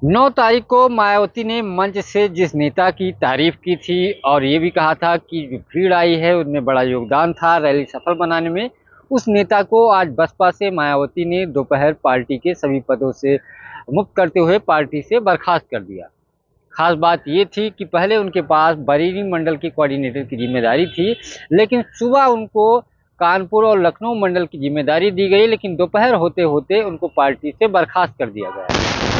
9 तारीख को मायावती ने मंच से जिस नेता की तारीफ की थी और ये भी कहा था कि जो भीड़ आई है उनमें बड़ा योगदान था रैली सफल बनाने में, उस नेता को आज बसपा से मायावती ने दोपहर पार्टी के सभी पदों से मुक्त करते हुए पार्टी से बर्खास्त कर दिया। खास बात ये थी कि पहले उनके पास बरेली मंडल के कोऑर्डिनेटर की जिम्मेदारी थी, लेकिन सुबह उनको कानपुर और लखनऊ मंडल की जिम्मेदारी दी गई, लेकिन दोपहर होते होते उनको पार्टी से बर्खास्त कर दिया गया।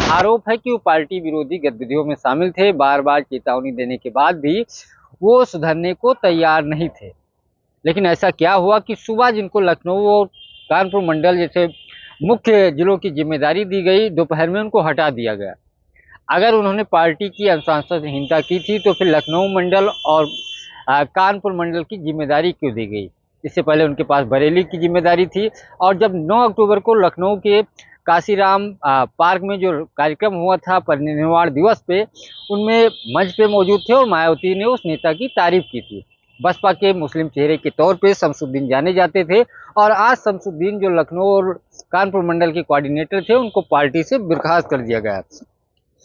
आरोप है कि वो पार्टी विरोधी गतिविधियों में शामिल थे। बार बार चेतावनी देने के बाद भी वो सुधरने को तैयार नहीं थे। लेकिन ऐसा क्या हुआ कि सुबह जिनको लखनऊ और कानपुर मंडल जैसे मुख्य जिलों की जिम्मेदारी दी गई, दोपहर में उनको हटा दिया गया। अगर उन्होंने पार्टी की अनुशासनहीनता की थी तो फिर लखनऊ मंडल और कानपुर मंडल की जिम्मेदारी क्यों दी गई? इससे पहले उनके पास बरेली की जिम्मेदारी थी। और जब 9 अक्टूबर को लखनऊ के काशीराम पार्क में जो कार्यक्रम हुआ था परिनिर्वाण दिवस पे, उनमें मंच पे मौजूद थे और मायावती ने उस नेता की तारीफ की थी। बसपा के मुस्लिम चेहरे के तौर पे शमसुद्दीन जाने जाते थे और आज शमसुद्दीन जो लखनऊ और कानपुर मंडल के कोऑर्डिनेटर थे, उनको पार्टी से बर्खास्त कर दिया गया।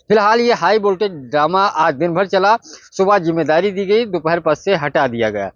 फिलहाल ये हाई वोल्टेज ड्रामा आज दिन भर चला। सुबह जिम्मेदारी दी गई, दोपहर पद से हटा दिया गया।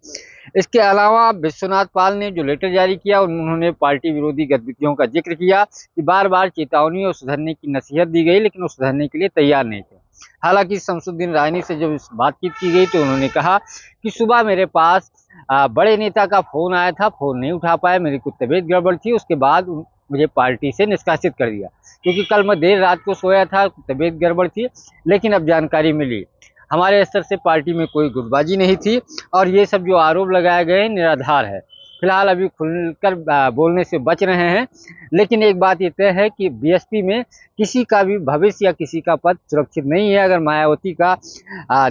इसके अलावा विश्वनाथ पाल ने जो लेटर जारी किया, उन्होंने पार्टी विरोधी गतिविधियों का जिक्र किया कि बार बार चेतावनी और सुधरने की नसीहत दी गई, लेकिन वो सुधरने के लिए तैयार नहीं थे। हालांकि शमसुद्दीन रानी से जब बातचीत की गई तो उन्होंने कहा कि सुबह मेरे पास बड़े नेता का फ़ोन आया था, फ़ोन नहीं उठा पाया, मेरी कुछ तबीयत गड़बड़ थी, उसके बाद मुझे पार्टी से निष्कासित कर दिया, क्योंकि कल मैं देर रात को सोया था, तबीयत गड़बड़ थी। लेकिन अब जानकारी मिली, हमारे स्तर से पार्टी में कोई गुटबाजी नहीं थी और ये सब जो आरोप लगाए गए हैं निराधार है। फिलहाल अभी खुलकर बोलने से बच रहे हैं, लेकिन एक बात ये तय है कि बीएसपी में किसी का भी भविष्य या किसी का पद सुरक्षित नहीं है। अगर मायावती का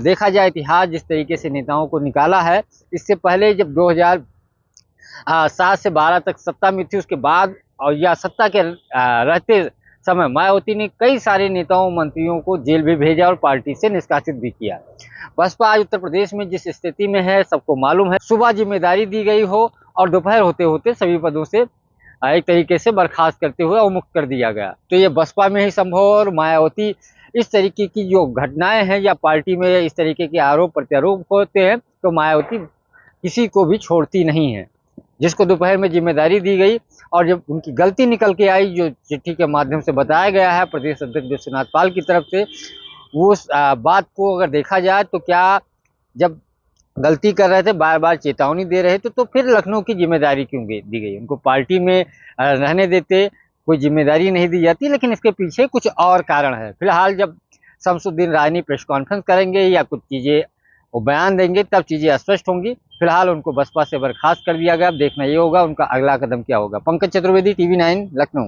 देखा जाए इतिहास, जिस तरीके से नेताओं को निकाला है, इससे पहले जब 2007 से 12 तक सत्ता में थी, उसके बाद और या सत्ता के रहते समय मायावती ने कई सारे नेताओं मंत्रियों को जेल भी भेजा और पार्टी से निष्कासित भी किया। बसपा आज उत्तर प्रदेश में जिस स्थिति में है सबको मालूम है। सुबह जिम्मेदारी दी गई हो और दोपहर होते होते सभी पदों से एक तरीके से बर्खास्त करते हुए अवमुक्त कर दिया गया। तो ये बसपा में ही संभव है और मायावती इस तरीके की जो घटनाएं हैं या पार्टी में इस तरीके के आरोप प्रत्यारोप होते हैं तो मायावती किसी को भी छोड़ती नहीं है। जिसको दोपहर में जिम्मेदारी दी गई और जब उनकी गलती निकल के आई, जो चिट्ठी के माध्यम से बताया गया है प्रदेश अध्यक्ष विश्वनाथ पाल की तरफ से, वो बात को अगर देखा जाए तो क्या जब गलती कर रहे थे, बार बार चेतावनी दे रहे थे, तो फिर लखनऊ की जिम्मेदारी क्यों दी गई? उनको पार्टी में रहने देते, कोई जिम्मेदारी नहीं दी जाती। लेकिन इसके पीछे कुछ और कारण है। फिलहाल जब शमसुद्दीन रानी प्रेस कॉन्फ्रेंस करेंगे या कुछ चीज़ें वो बयान देंगे, तब चीज़ें स्पष्ट होंगी। फिलहाल उनको बसपा से बर्खास्त कर दिया गया। अब देखना ये होगा उनका अगला कदम क्या होगा। पंकज चतुर्वेदी, TV9 लखनऊ।